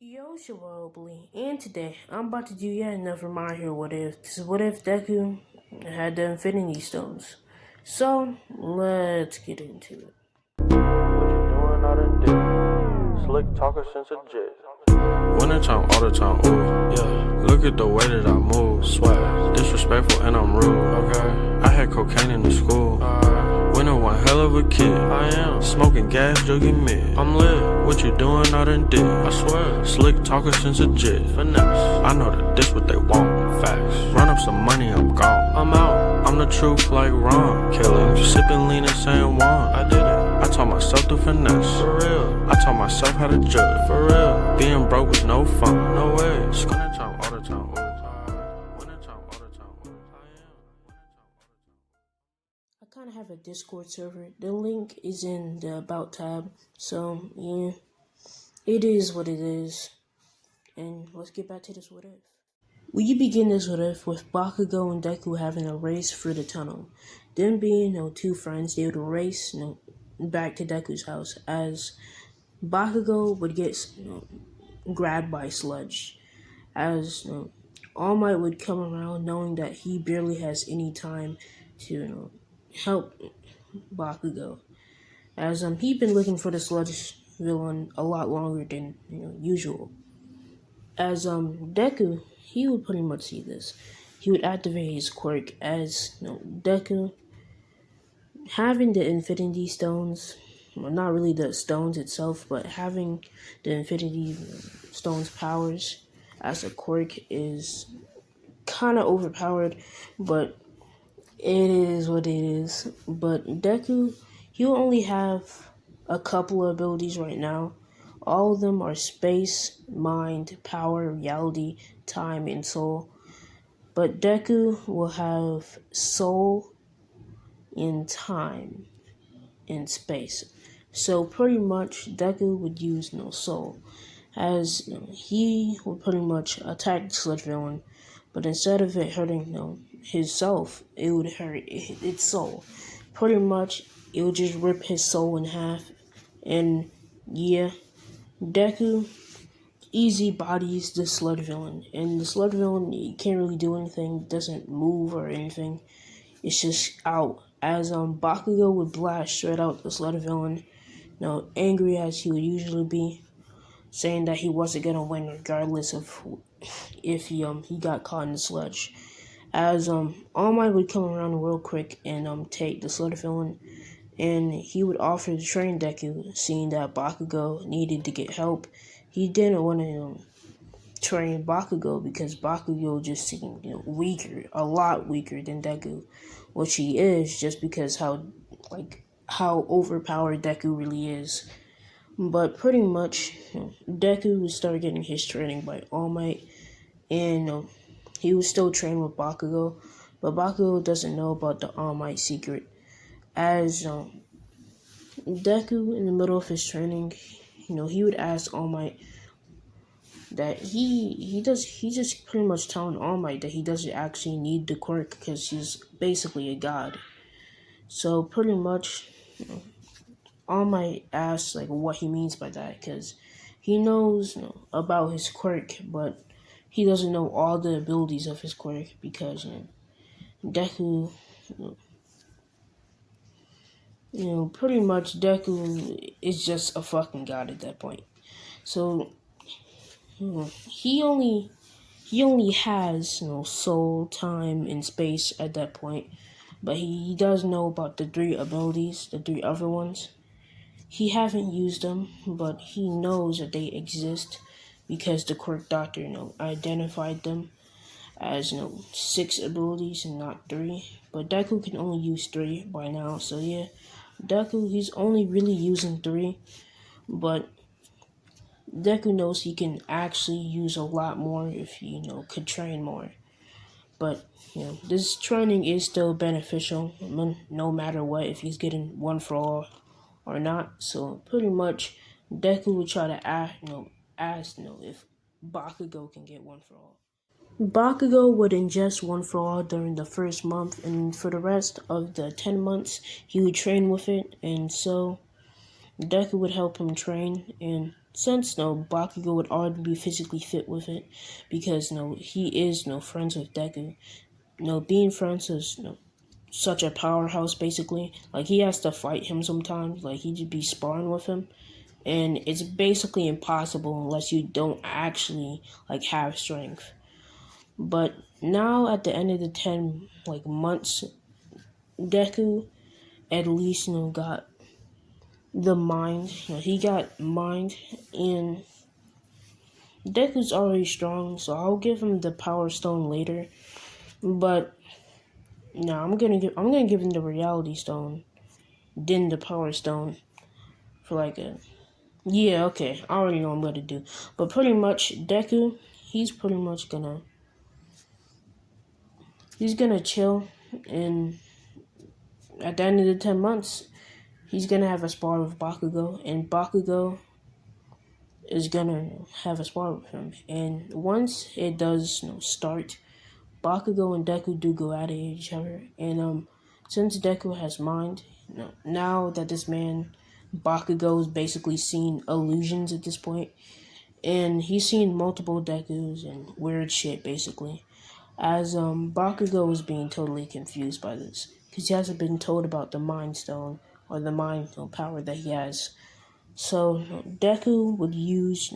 Yo, Shawobly, and today I'm about to do yet another My Hero What If. This is what if Deku had the Infinity Stones. So, let's get into it. What you doing out in dick? Slick talker since a jet. Wintertime, all the time, ooh, yeah. Look at the way that I move, swag. Disrespectful and I'm rude, okay. I had cocaine in the school. Winter one hell of a kid. I am smoking gas, jogging mid. I'm lit. What you doing out in dick? I swear. Slick talker since a jet. Finesse. I know that this what they want. Facts. Run up some money, I'm gone. I'm out. I'm the truth like Ron. Killing. Sipping lean and saying one. I did it. I taught myself to finesse. For real. I taught myself how to judge. For real. Being broke was no fun. No way. Wintertime all the time. Wintertime all the time. I kind of have a Discord server. The link is in the About tab. So, yeah, it is what it is. And let's get back to this what if. We begin this what if with Bakugo and Deku having a race through the tunnel. Them being two friends, they would race back to Deku's house as Bakugo would get grabbed by Sludge. As All Might would come around knowing that he barely has any time to help Bakugo. As he'd been looking for the Sludge villain a lot longer than usual. As Deku, he would pretty much see this. He would activate his quirk as Deku having the Infinity Stones. Well, not really the stones itself, but having the Infinity Stones powers as a quirk is kind of overpowered, but it is what it is. But Deku, he'll only have a couple of abilities right now. All of them are space, mind, power, reality, time, and soul. But Deku will have soul in time and space. So pretty much Deku would use soul. As he would pretty much attack the Sludge villain, but instead of it hurting his self, it would hurt its soul. Pretty much it would just rip his soul in half. And yeah, Deku easy bodies the Sludge villain. And the Sludge villain, he can't really do anything, doesn't move or anything. It's just out. As Bakugo would blast straight out the Sludge villain, angry as he would usually be, saying that he wasn't gonna win regardless of if he got caught in the sludge. As All Might would come around real quick and take the Sludge villain, and he would offer to train Deku, seeing that Bakugo needed to get help. He didn't want to train Bakugo because Bakugo just seemed weaker, a lot weaker than Deku, which he is just because how overpowered Deku really is. But pretty much, Deku would start getting his training by All Might, and he was still trained with Bakugo, but Bakugo doesn't know about the All Might secret. As Deku, in the middle of his training, he would ask All Might that he's just pretty much telling All Might that he doesn't actually need the quirk because he's basically a god. So pretty much, All Might asks what he means by that because he knows about his quirk, but he doesn't know all the abilities of his quirk because Deku, pretty much Deku is just a fucking god at that point. So he only has soul, time, and space at that point, but he does know about the three abilities, the three other ones. He haven't used them, but he knows that they exist because the quirk doctor identified them as 6 abilities and not 3. But Deku can only use 3 by now, so yeah, Deku, he's only really using 3, but Deku knows he can actually use a lot more if he could train more. But this training is still beneficial no matter what, if he's getting one for all or not. So pretty much Deku would try to ask if Bakugo can get one for all. Bakugo would ingest one for all during the first month, and for the rest of the 10 months he would train with it, and so Deku would help him train. And since Bakugo would already be physically fit with it, because he is friends with Deku. Being friends is such a powerhouse basically. Like he has to fight him sometimes. Like he'd be sparring with him, and it's basically impossible unless you don't actually have strength. But now at the end of the 10 months, Deku at least got the mind. He got mind, and Deku's already strong, so I'll give him the Power Stone later. But no, I'm gonna give him the Reality Stone, then the Power Stone for a yeah. Okay, I already know what I'm gonna do. But pretty much Deku, he's pretty much gonna chill, and at the end of the 10 months, he's gonna have a spar with Bakugo, and Bakugo is gonna have a spar with him. And once it does start, Bakugo and Deku do go at each other. And since Deku has mind, now that this man Bakugo is basically seen illusions at this point, and he's seen multiple Dekus and weird shit basically. As Bakugo is being totally confused by this, because he hasn't been told about the Mind Stone or the mind power that he has. So Deku would use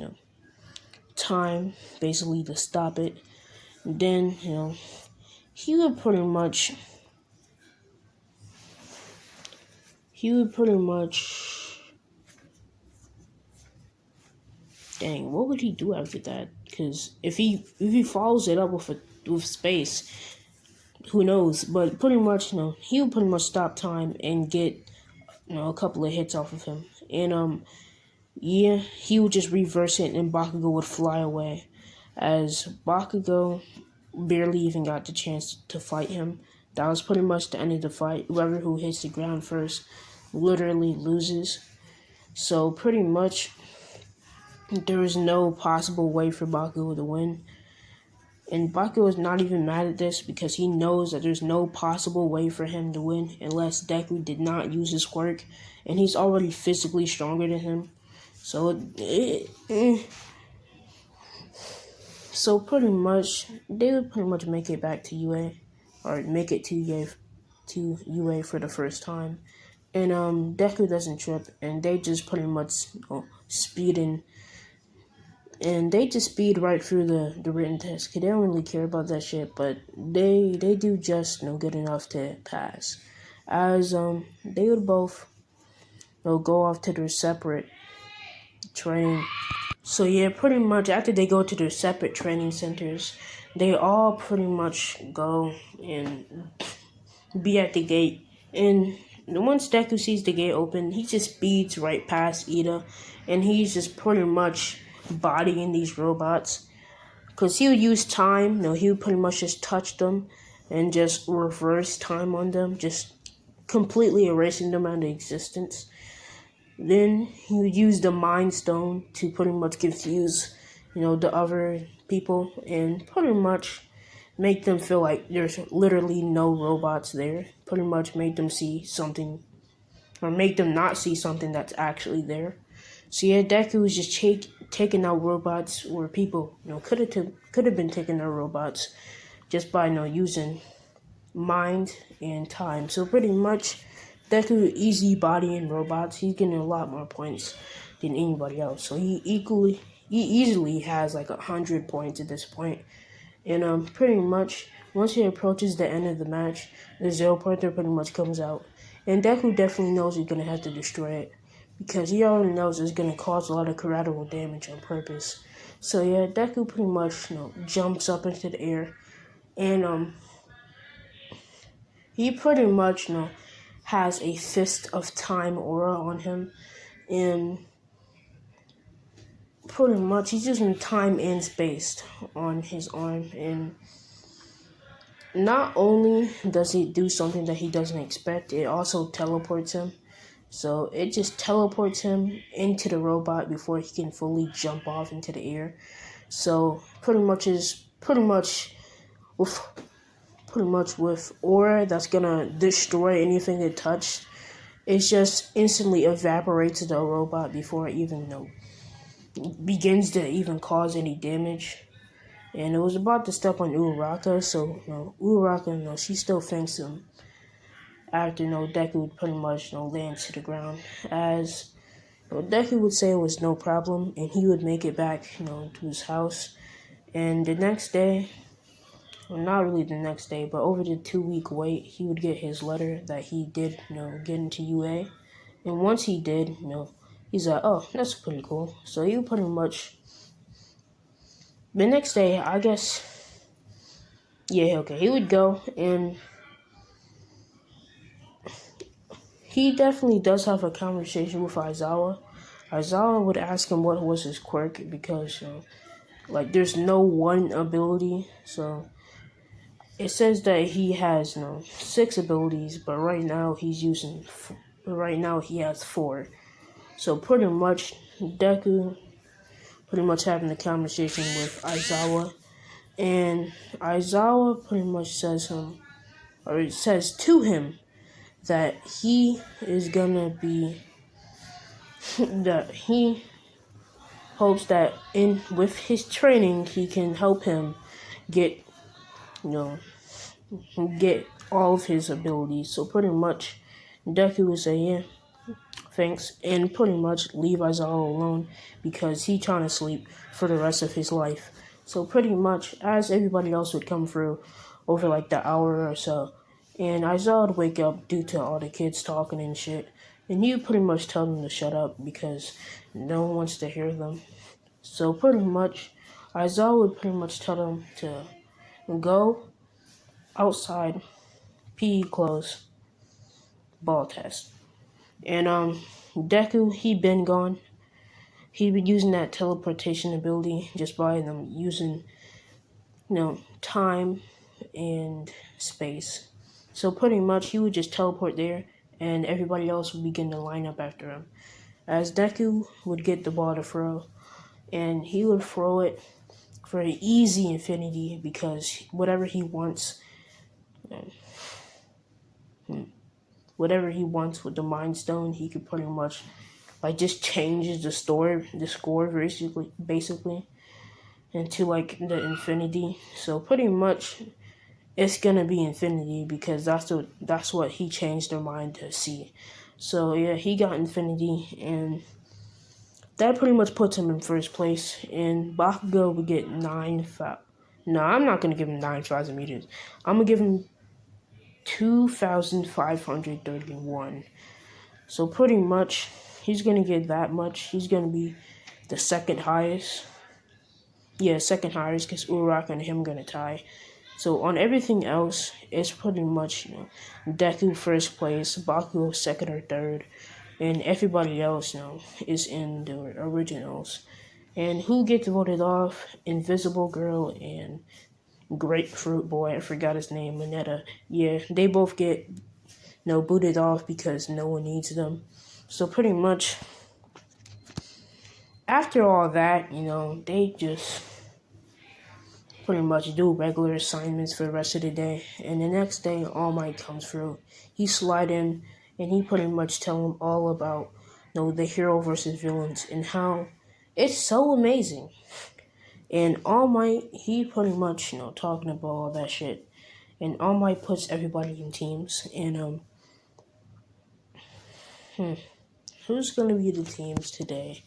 time basically to stop it. Then he would pretty much dang, what would he do after that? Because if he follows it up with space, who knows? But pretty much he would pretty much stop time and get a couple of hits off of him. And yeah, he would just reverse it and Bakugo would fly away, as Bakugo barely even got the chance to fight him. That was pretty much the end of the fight. Whoever who hits the ground first literally loses. So pretty much there is no possible way for Bakugo to win. And Bakugo is not even mad at this because he knows that there's no possible way for him to win unless Deku did not use his quirk. And he's already physically stronger than him. So so pretty much they would pretty much make it back to UA, or make it to UA for the first time. And Deku doesn't trip, and they just pretty much speeding, and they just speed right through the written test, because they don't really care about that shit, but they do just good enough to pass. As they would both go off to their separate training. So yeah, pretty much after they go to their separate training centers, they all pretty much go and be at the gate. And once Deku sees the gate open, he just speeds right past Ida, and he's just pretty much bodying these robots. Because he would use time, he would pretty much just touch them and just reverse time on them, just completely erasing them out of existence. Then he would use the Mind Stone to pretty much confuse, the other people, and pretty much make them feel like there's literally no robots there. Pretty much make them see something, or make them not see something that's actually there. So yeah, Deku was just taking out robots, or people, could have been taking out robots just by using mind and time. So pretty much Deku easy bodying robots. He's getting a lot more points than anybody else. So he easily has 100 points at this point. And pretty much once he approaches the end of the match, the Zero Pointer pretty much comes out. And Deku definitely knows he's gonna have to destroy it, because he already knows it's gonna cause a lot of collateral damage on purpose. So yeah, Deku pretty much jumps up into the air, and he pretty much has a Fist of Time aura on him, and pretty much he's using time and space on his arm. And not only does he do something that he doesn't expect, it also teleports him. So it just teleports him into the robot before he can fully jump off into the air. So pretty much with aura that's gonna destroy anything it touched, it just instantly evaporates the robot before it even begins to even cause any damage. And it was about to step on Uraraka, so Uraraka, she still thanks him after Deku would pretty much land to the ground. As Deku would say it was no problem, and he would make it back to his house. And the next day, well, not really the next day, but over the 2 week wait, he would get his letter that he did get into UA. And once he did, he's like, oh, that's pretty cool. So he would pretty much the next day, I guess, yeah, okay, he would go, and he definitely does have a conversation with Aizawa. Aizawa would ask him what was his quirk, because there's no one ability. So it says that he has 6 abilities, but right now he has 4. So pretty much Deku pretty much having a conversation with Aizawa, and Aizawa pretty much says to him that he is gonna be that he hopes that with his training he can help him get get all of his abilities. So pretty much Deku would say, yeah, thanks, and pretty much leave Aizawa alone because he's trying to sleep for the rest of his life. So pretty much as everybody else would come through over the hour or so, and Aizawa would wake up due to all the kids talking and shit, and he would pretty much tell them to shut up because no one wants to hear them. So pretty much Aizawa would pretty much tell them to go outside, PE clothes, ball test. And Deku, he been gone. He'd been using that teleportation ability just by them using time and space. So pretty much he would just teleport there and everybody else would begin to line up after him. As Deku would get the ball to throw, and he would throw it for an easy infinity because whatever he wants with the Mind Stone, he could pretty much just changes the score basically into the infinity. So pretty much it's gonna be infinity because that's what he changed their mind to see. So yeah, he got infinity, and that pretty much puts him in first place. And Bakugo would get 9,000. No, I'm not gonna give him 9,000 meters. I'm gonna give him 2,531. So pretty much he's gonna get that much. He's gonna be the second highest. Yeah, second highest because Uraraka and him gonna tie. So on everything else, it's pretty much Deku first place, Bakugo second or third, and everybody else is in the originals. And who gets voted off? Invisible Girl and Grapefruit Boy. I forgot his name. Mineta. Yeah, they both get booted off because no one needs them. So pretty much after all that, they just pretty much do regular assignments for the rest of the day. And the next day, All Might comes through. He slide in, and he pretty much tell them all about the hero versus villains and how it's so amazing. And All Might, he pretty much talking about all that shit. And All Might puts everybody in teams. And who's gonna be the teams today?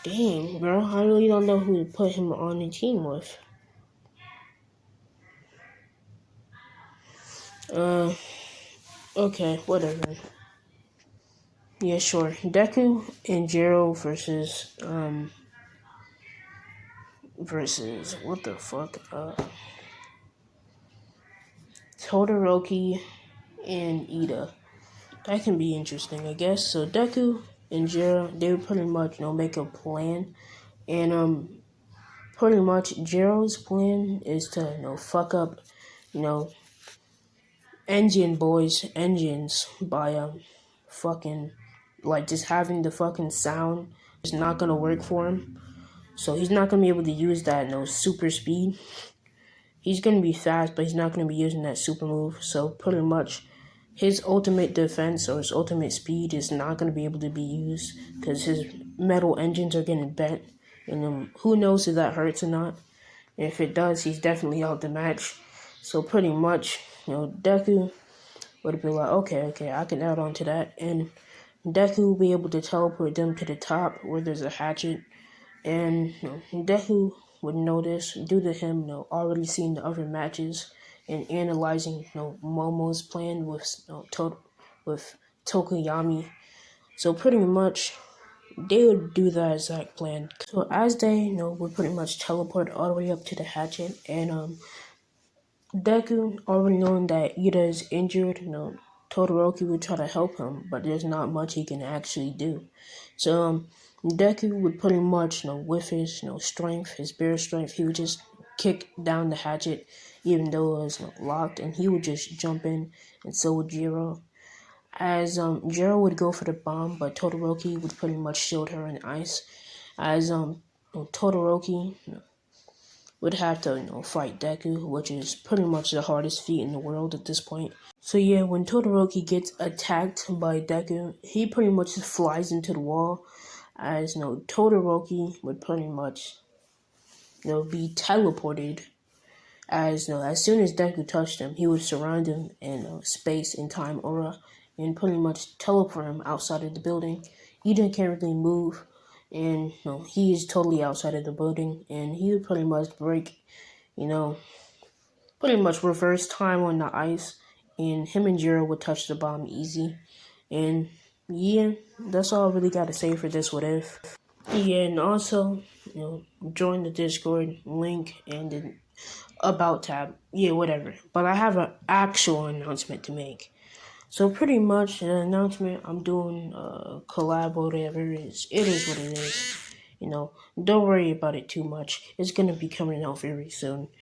Damn, girl, I really don't know who to put him on the team with. Okay, whatever. Yeah, sure. Deku and Jiro versus what the fuck? Todoroki and Ida. That can be interesting, I guess. So Deku and Jiro, they would pretty much make a plan, and pretty much Jiro's plan is to fuck up engines by fucking just having the fucking sound is not gonna work for him. So he's not gonna be able to use that super speed. He's gonna be fast, but he's not gonna be using that super move. So pretty much his ultimate defense or his ultimate speed is not going to be able to be used because his metal engines are getting bent. And who knows if that hurts or not. If it does, he's definitely out the match. So pretty much, Deku would be like, okay, I can add on to that. And Deku will be able to teleport them to the top where there's a hatchet. And Deku would know this due to him, already seeing the other matches and analyzing, Momo's plan with Tokoyami. So pretty much, they would do that exact plan. So as they, would pretty much teleport all the way up to the hatchet, and Deku, already knowing that Ida is injured, Todoroki would try to help him, but there's not much he can actually do. So Deku would pretty much, with his, strength, his bare strength, he would just kick down the hatchet, even though it was locked, and he would just jump in, and so would Jiro. As Jiro would go for the bomb, but Todoroki would pretty much shield her in ice. As Todoroki would have to, fight Deku, which is pretty much the hardest feat in the world at this point. So yeah, when Todoroki gets attacked by Deku, he pretty much just flies into the wall. As Todoroki would pretty much, be teleported. As soon as Deku touched him, he would surround him in space and time aura, and pretty much teleport him outside of the building. Eden can't really move, and he is totally outside of the building, and he would pretty much break, you know, pretty much reverse time on the ice, and him and Jiro would touch the bomb easy. And yeah, that's all I really got to say for this what if. Yeah, and also, join the Discord link and the About tab. Yeah, whatever. But I have an actual announcement to make. So pretty much the announcement I'm doing collab or whatever it is what it is. Don't worry about it too much. It's gonna be coming out very soon.